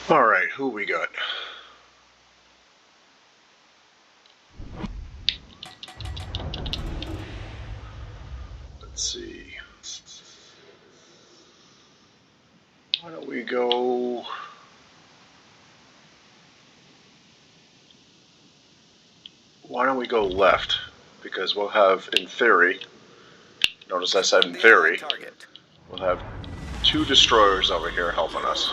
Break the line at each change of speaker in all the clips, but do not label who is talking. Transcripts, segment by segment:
Alright, who we got? Let's see. Why don't we go... left? Because we'll have, in theory, notice I said in theory, we'll have 2 destroyers over here helping us.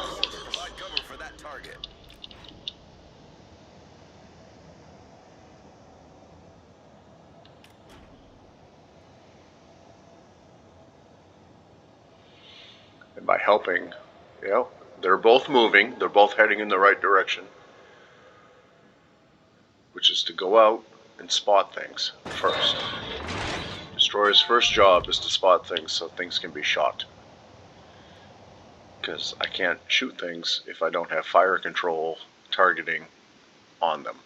And by helping, you know, they're both moving, they're both heading in the right direction, which is to go out and spot things first. Destroyer's first job is to spot things so things can be shot. Because I can't shoot things if I don't have fire control targeting on them.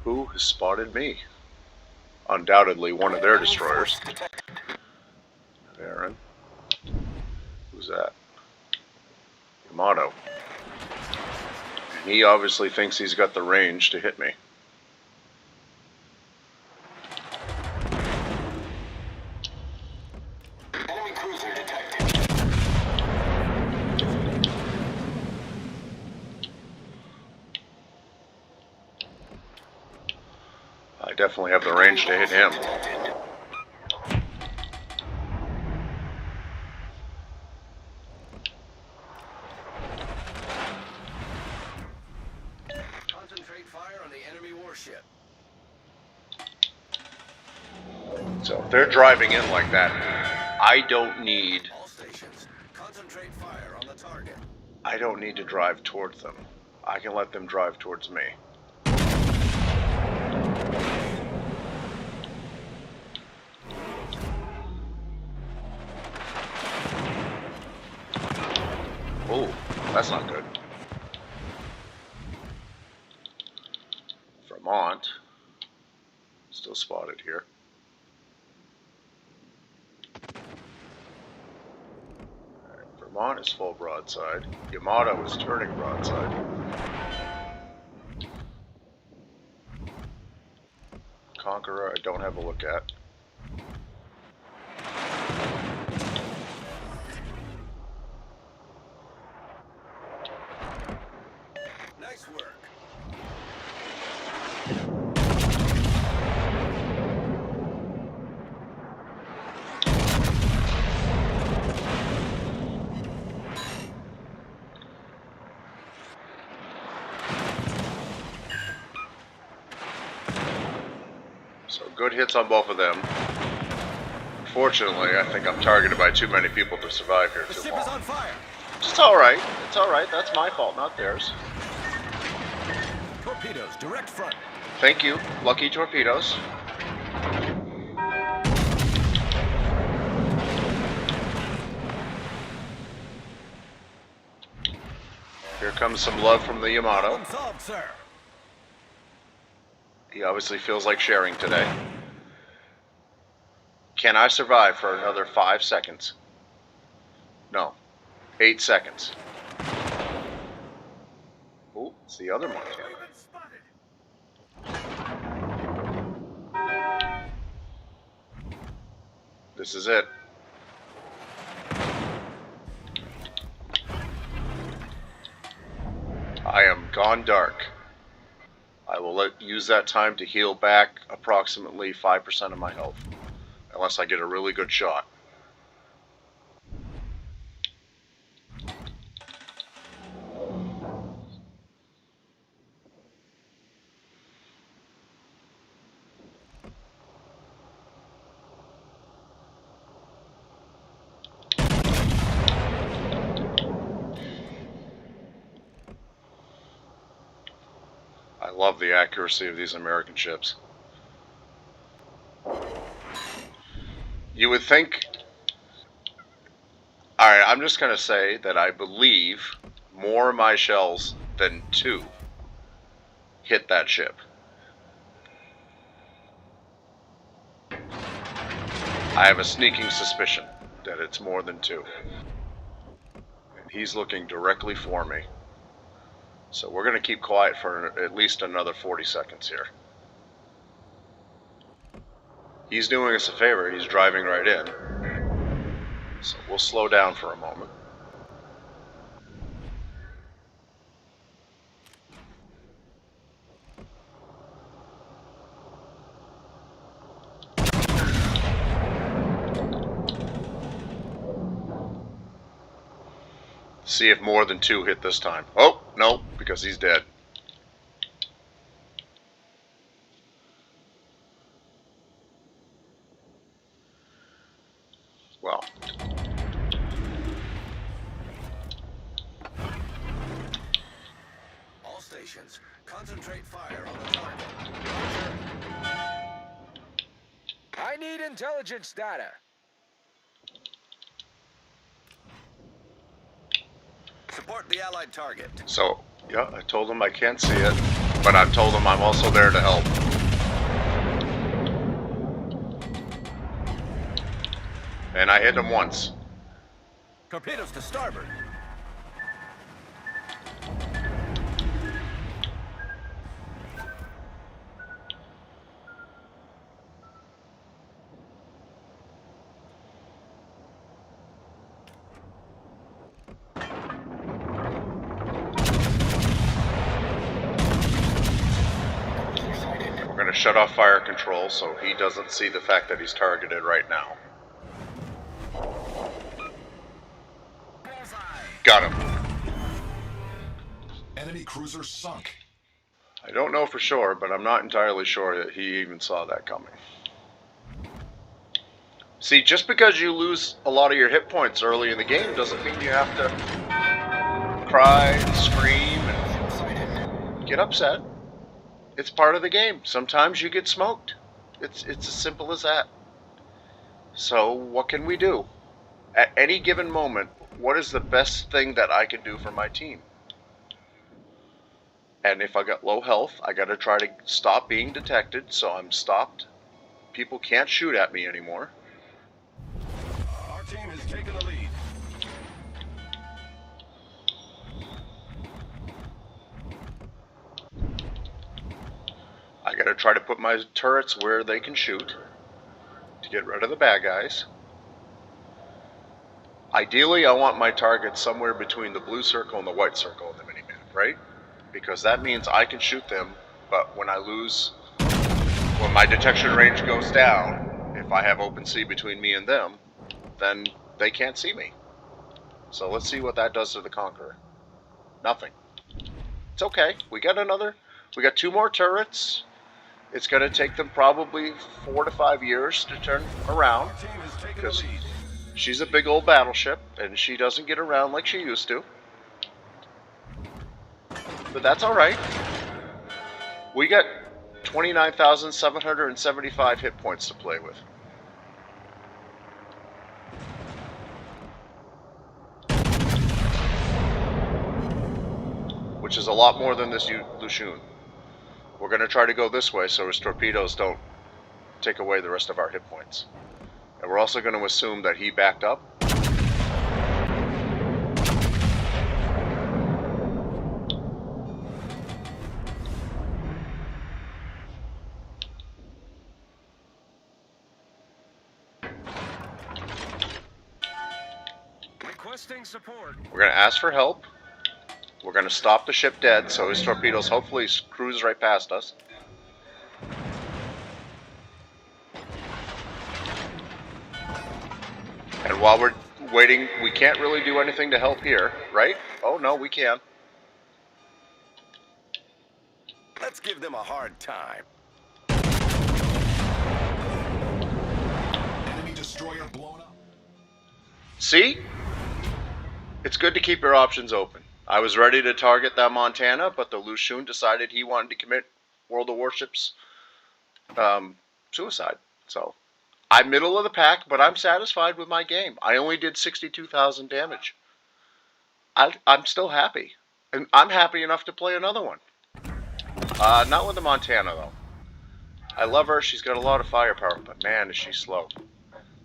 Who has spotted me? Undoubtedly one of their destroyers. Aaron. Who's that? Yamato. And he obviously thinks he's got the range to hit me.
Enemy cruiser detected.
I definitely have the range to hit him.
Concentrate fire on the enemy warship.
So if they're driving in like that, I don't need...
All stations, concentrate fire on the target.
I don't need to drive towards them. I can let them drive towards me. Oh, that's not good. Vermont. Still spotted here. Alright, Vermont is full broadside. Yamato is turning broadside. Conqueror, I don't have a look at.
Nice work.
So good hits on both of them. Unfortunately, I think I'm targeted by too many people to survive here
The
too
ship is
long.
on fire.
It's alright. It's alright. That's my fault, not theirs.
Torpedoes, direct front.
Thank you, lucky torpedoes. Here comes some love from the Yamato.
Problem solved, sir.
He obviously feels like sharing today. Can I survive for another 5 seconds? No. 8 seconds. Oh, it's the other Montana. This is it. I am gone dark. I will use that time to heal back approximately 5% of my health. Unless I get a really good shot. I love the accuracy of these American ships. You would think... Alright, I'm just going to say that I believe more of my shells than 2 hit that ship. I have a sneaking suspicion that it's more than 2. And he's looking directly for me. So we're going to keep quiet for at least another 40 seconds here. He's doing us a favor, he's driving right in. So we'll slow down for a moment. See if more than 2 hit this time. Oh, no, because he's dead. Well.
All stations, concentrate fire on the target.
I need intelligence data.
Support the Allied target.
So, yeah, I told him I can't see it, but I've told him I'm also there to help. And I hit him once.
Torpedoes to starboard.
We're going to shut off fire control so he doesn't see the fact that he's targeted right now. Got him.
Enemy cruiser sunk.
I don't know for sure, but I'm not entirely sure that he even saw that coming. See, just because you lose a lot of your hit points early in the game doesn't mean you have to cry and scream and get upset. It's part of the game. Sometimes you get smoked. It's as simple as that. So what can we do? At any given moment, what is the best thing that I can do for my team? And if I got low health, I got to try to stop being detected, so I'm stopped. People can't shoot at me anymore.
Our team has taken the lead.
I got to try to put my turrets where they can shoot to get rid of the bad guys. Ideally, I want my target somewhere between the blue circle and the white circle in the minimap, right? Because that means I can shoot them, but when my detection range goes down, if I have open sea between me and them, then they can't see me. So let's see what that does to the Conqueror. Nothing. It's okay. We got 2 more turrets. It's going to take them probably 4 to 5 years to turn around.
Our team has taken the
Because
lead.
she's a big old battleship, and she doesn't get around like she used to. But that's alright. We got 29,775 hit points to play with. Which is a lot more than this Lushun. We're going to try to go this way so his torpedoes don't take away the rest of our hit points. And we're also going to assume that he backed up.
Requesting support.
We're going to ask for help. We're going to stop the ship dead so his torpedoes hopefully cruise right past us. And while we're waiting, we can't really do anything to help here, right? Oh no, we can.
Let's give them a hard time.
Enemy destroyer blown up.
See? It's good to keep your options open. I was ready to target that Montana, but the Lushun decided he wanted to commit World of Warships suicide. So I'm middle of the pack, but I'm satisfied with my game. I only did 62,000 damage. I'm still happy. And I'm happy enough to play another one. Not with the Montana, though. I love her. She's got a lot of firepower, but man, is she slow.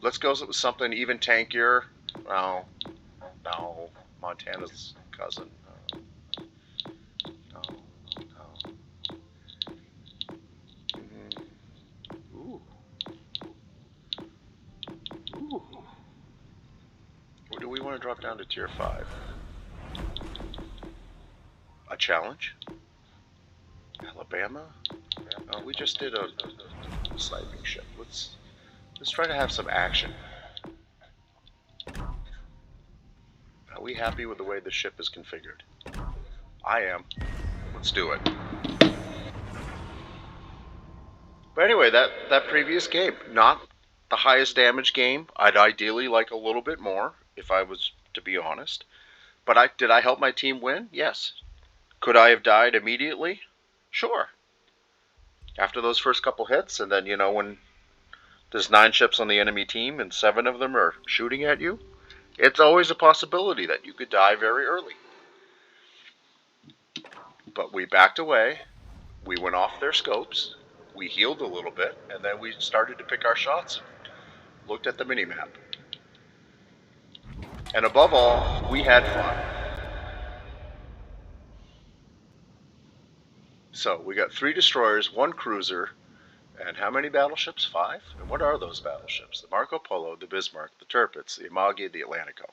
Let's go with something even tankier. No. Montana's cousin. No. Ooh. Or do we want to drop down to tier 5? A challenge? Alabama? We just did a sniping ship. Let's try to have some action. Are we happy with the way the ship is configured? I am. Let's do it. But anyway, that previous game, not the highest damage game. I'd ideally like a little bit more, if I was to be honest. But did I help my team win? Yes. Could I have died immediately? Sure. After those first couple hits, and then, you know, when there's 9 ships on the enemy team and 7 of them are shooting at you, it's always a possibility that you could die very early. But we backed away, we went off their scopes, we healed a little bit, and then we started to pick our shots, looked at the minimap. And above all, we had fun. So we got 3 destroyers, 1 cruiser, and how many battleships? 5? And what are those battleships? The Marco Polo, the Bismarck, the Tirpitz, the Imagi, the Atlantico.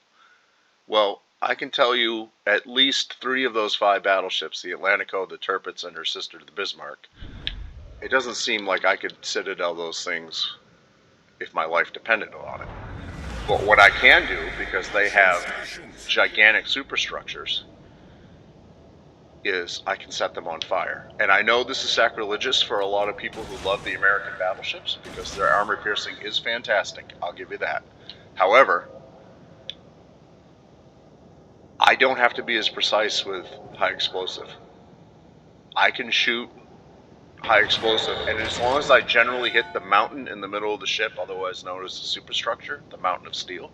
Well, I can tell you at least 3 of those 5 battleships, the Atlantico, the Tirpitz, and her sister, the Bismarck, it doesn't seem like I could citadel those things if my life depended on it. But what I can do, because they have gigantic superstructures, is I can set them on fire. And I know this is sacrilegious for a lot of people who love the American battleships, because their armor piercing is fantastic. I'll give you that. However, I don't have to be as precise with high explosive. I can shoot high explosive, and as long as I generally hit the mountain in the middle of the ship, otherwise known as the superstructure, the mountain of steel,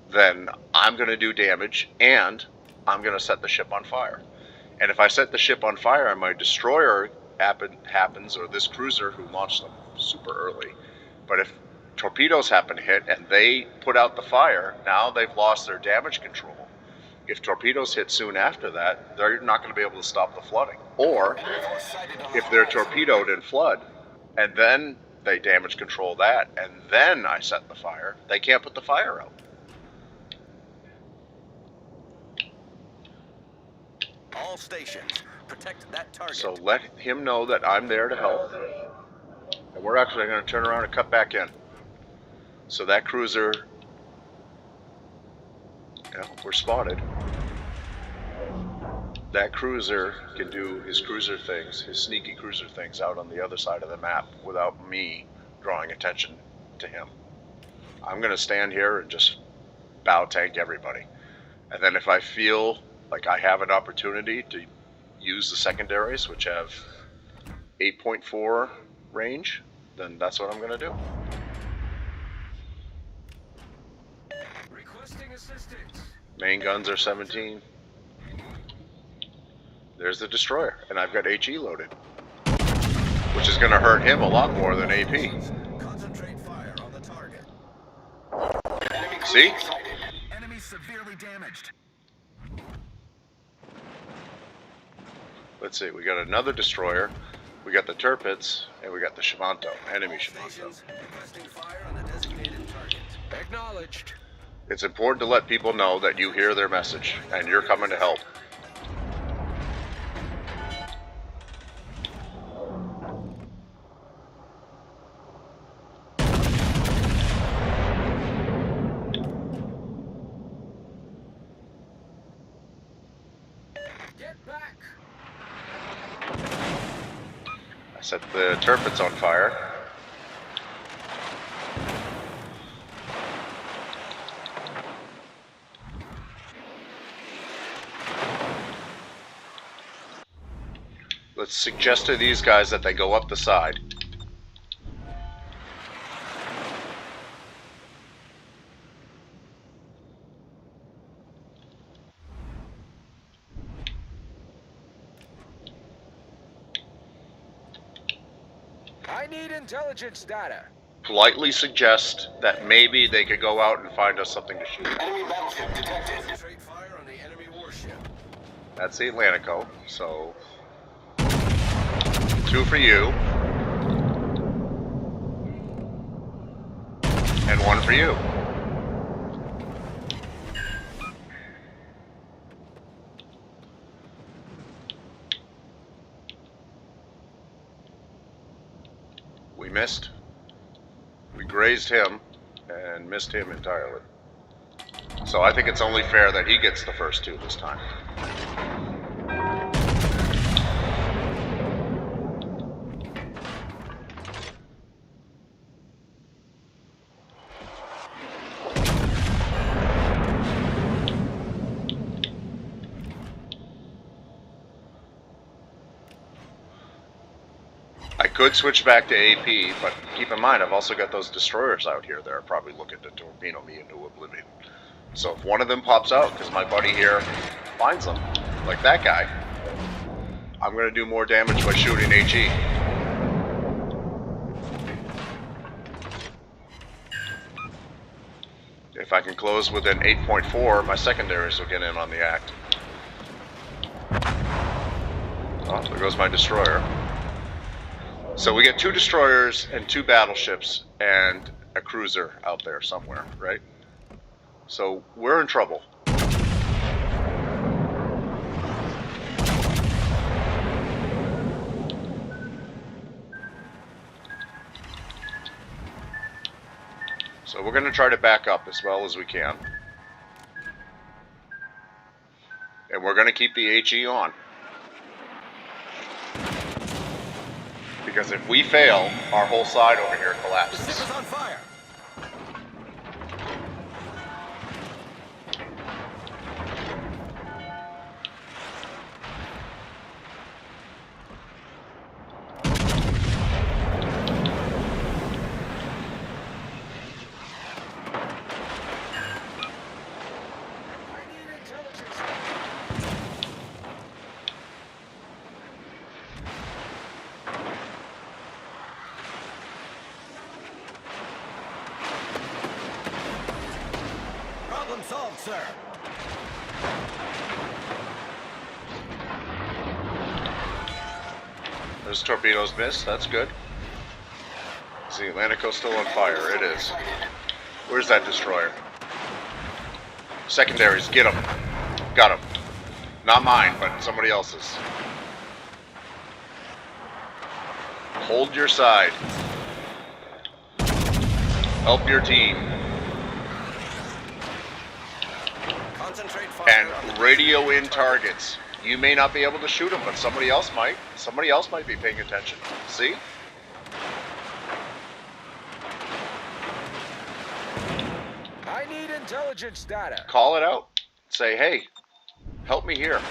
then I'm going to do damage, and I'm going to set the ship on fire. And if I set the ship on fire and my destroyer happens, or this cruiser who launched them super early, but if torpedoes happen to hit and they put out the fire, now they've lost their damage control. If torpedoes hit soon after that, they're not going to be able to stop the flooding. Or if they're torpedoed and flood, and then they damage control that, and then I set the fire, they can't put the fire out.
All stations, protect that target.
So let him know that I'm there to help. And we're actually going to turn around and cut back in. So that cruiser, we're spotted. That cruiser can do his cruiser things, his sneaky cruiser things out on the other side of the map without me drawing attention to him. I'm going to stand here and just bow tank everybody. And then if I feel like I have an opportunity to use the secondaries, which have 8.4 range, then that's what I'm going to do.
Requesting assistance.
Main guns are 17. There's the destroyer, and I've got HE loaded, which is going to hurt him a lot more than AP.
Concentrate fire on the target.
See?
Enemy severely damaged.
Let's see, we got another destroyer, we got the Tirpitz, and we got the Shimanto, enemy Shimanto.
Stations, requesting fire on the designated target.
Acknowledged.
It's important to let people know that you hear their message, and you're coming to help.
Get back.
I set the Tirpitz on fire. Let's suggest to these guys that they go up the side.
I need intelligence data.
politely suggest that maybe they could go out and find us something to shoot.
Enemy battleship detected.
Concentrate fire on the enemy warship.
That's the Atlantico, so 2 for you. And 1 for you. We missed. We grazed him and missed him entirely. So I think it's only fair that he gets the first 2 this time. I could switch back to AP, but keep in mind I've also got those destroyers out here that are probably looking to torpedo me into oblivion. So if one of them pops out, because my buddy here finds them, like that guy, I'm going to do more damage by shooting HE. If I can close within 8.4, my secondaries will get in on the act. Oh, there goes my destroyer. So we get 2 destroyers and 2 battleships and a cruiser out there somewhere, right? So we're in trouble. So we're going to try to back up as well as we can. And we're going to keep the HE on. Because if we fail, our whole side over here
The
collapses.
ship is on fire.
I need intelligence.
Problem solved, sir.
Those torpedoes missed, that's good. Is the Atlantico still on fire? It is. Where's that destroyer? Secondaries, get them. Got them. Not mine, but somebody else's. Hold your side. Help your team.
Concentrate fire on
And
the
radio in targets. You may not be able to shoot them, but somebody else might. Somebody else might be paying attention. See?
I need intelligence data.
Call it out. Say, hey, help me here.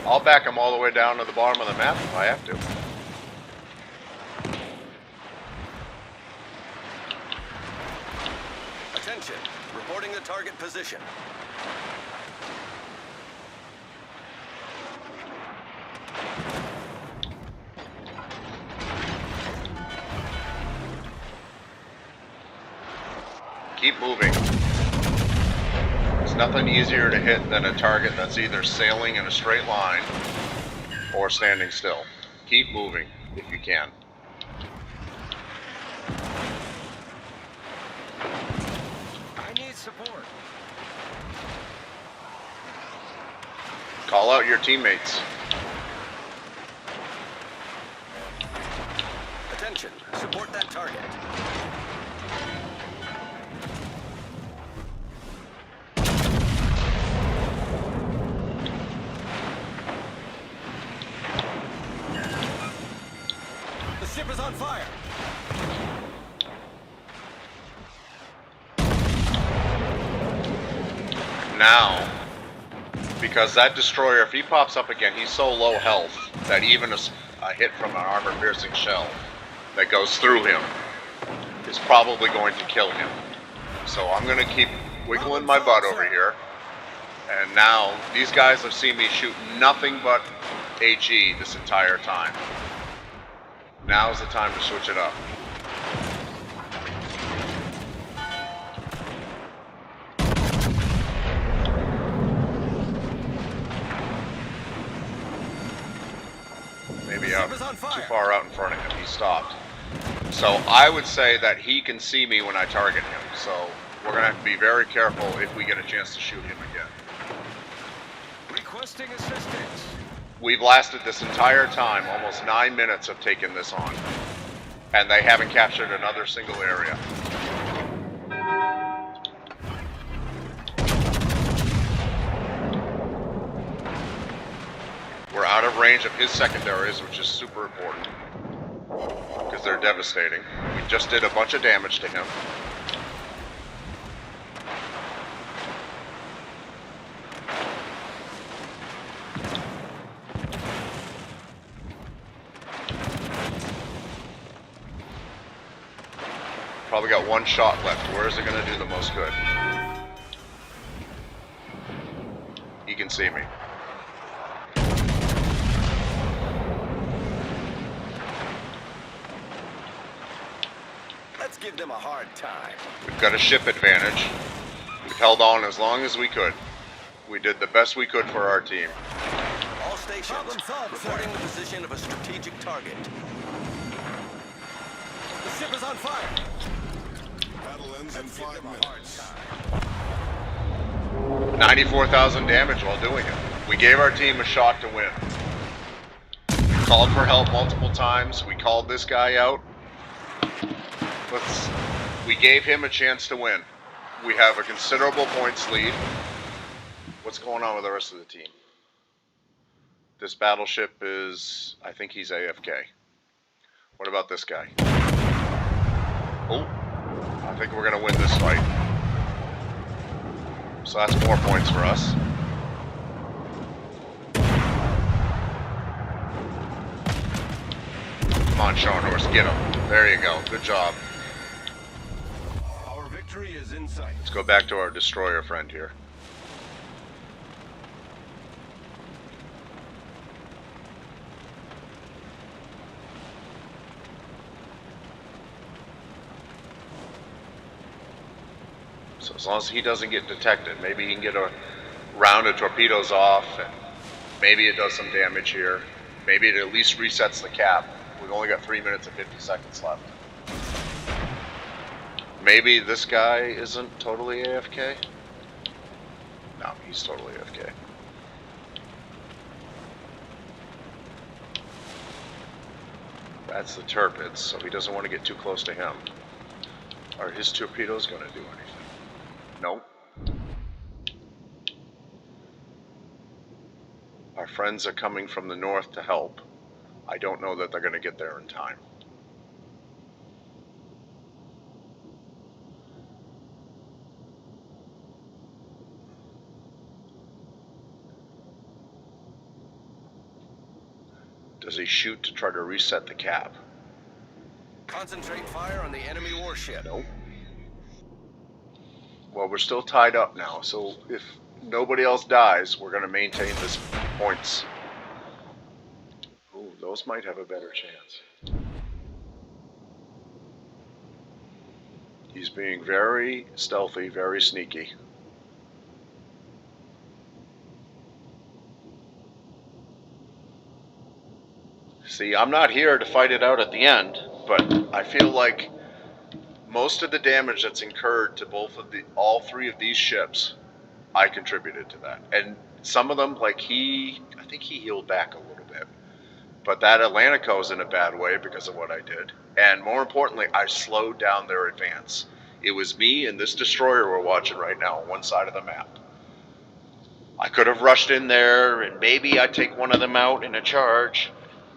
I'll back them all the way down to the bottom of the map if I have to.
Attention. Reporting the target position.
Keep moving. There's nothing easier to hit than a target that's either sailing in a straight line or standing still. Keep moving if you can.
I need support.
Call out your teammates.
Attention. Support that target. The ship is on fire.
Now, because that destroyer, if he pops up again, he's so low health that even a hit from an armor-piercing shell that goes through him is probably going to kill him. So I'm going to keep wiggling my butt over here. And now these guys have seen me shoot nothing but HE this entire time. Now's the time to switch it up. Maybe out too far out in front of him. He stopped. So I would say that he can see me when I target him. So we're going to have to be very careful if we get a chance to shoot him again.
Requesting assistance.
We've lasted this entire time, almost 9 minutes of taking this on. And they haven't captured another single area. We're out of range of his secondaries, which is super important. Because they're devastating. We just did a bunch of damage to him. Probably got one shot left. Where is it going to do the most good? He can see me.
Let's give them a hard time.
We've got a ship advantage. We've held on as long as we could. We did the best we could for our team.
All stations, reporting the position of a strategic target. The ship is on fire.
Battle ends in 5 minutes.
94,000 damage while doing it. We gave our team a shot to win. We called for help multiple times. We called this guy out. We gave him a chance to win. We have a considerable points lead. What's going on with the rest of the team? This battleship is, I think he's AFK. What about this guy? Oh, I think we're going to win this fight. So that's more points for us. Come on, Sean Horse, get him. There you go. Good job.
Our victory is in sight.
Let's go back to our destroyer friend here. So as long as he doesn't get detected, maybe he can get a round of torpedoes off, and maybe it does some damage here. Maybe it at least resets the cap. We've only got 3 minutes and 50 seconds left. Maybe this guy isn't totally AFK? No, he's totally AFK. That's the TIRPITZ, so he doesn't want to get too close to him. Are his torpedoes going to do anything? Nope. Our friends are coming from the north to help. I don't know that they're going to get there in time. Does he shoot to try to reset the cap?
Concentrate fire on the enemy warship.
Nope. Well, we're still tied up now, so if nobody else dies, we're going to maintain this points. Ooh, those might have a better chance. He's being very stealthy, very sneaky. See, I'm not here to fight it out at the end, but I feel like most of the damage that's incurred to all three of these ships, I contributed to that. And some of them, like I think he healed back a little bit. But that Atlantico is in a bad way because of what I did. And more importantly, I slowed down their advance. It was me and this destroyer we're watching right now on one side of the map. I could have rushed in there and maybe I'd take one of them out in a charge.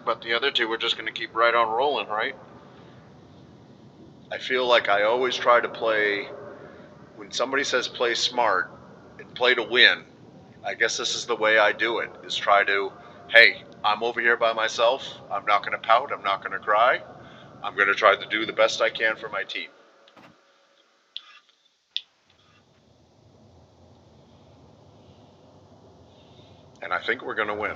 But the other two were just going to keep right on rolling, right? I feel like I always try to play, when somebody says play smart and play to win, I guess this is the way I do it, is try to, hey, I'm over here by myself, I'm not going to pout, I'm not going to cry, I'm going to try to do the best I can for my team. And I think we're going to win.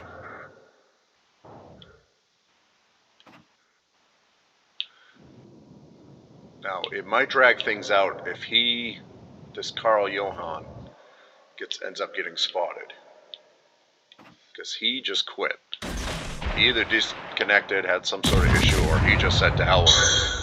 Now, it might drag things out if this Carl Johan, ends up getting spotted. Because he just quit. He either disconnected, had some sort of issue, or he just said to hell with it.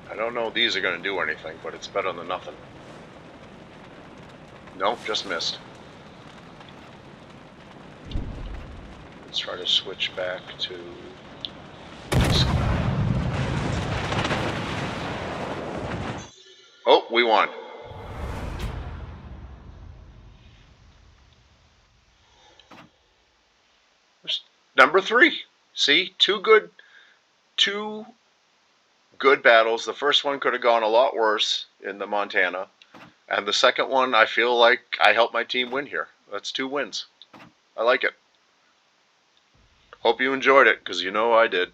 I don't know if these are going to do anything, but it's better than nothing. Nope, just missed. Let's try to switch back to this guy. Oh, we won. Number 3. See, two good battles. The first one could have gone a lot worse in the Montana. And the second one, I feel like I helped my team win here. That's 2 wins. I like it. Hope you enjoyed it, because you know I did.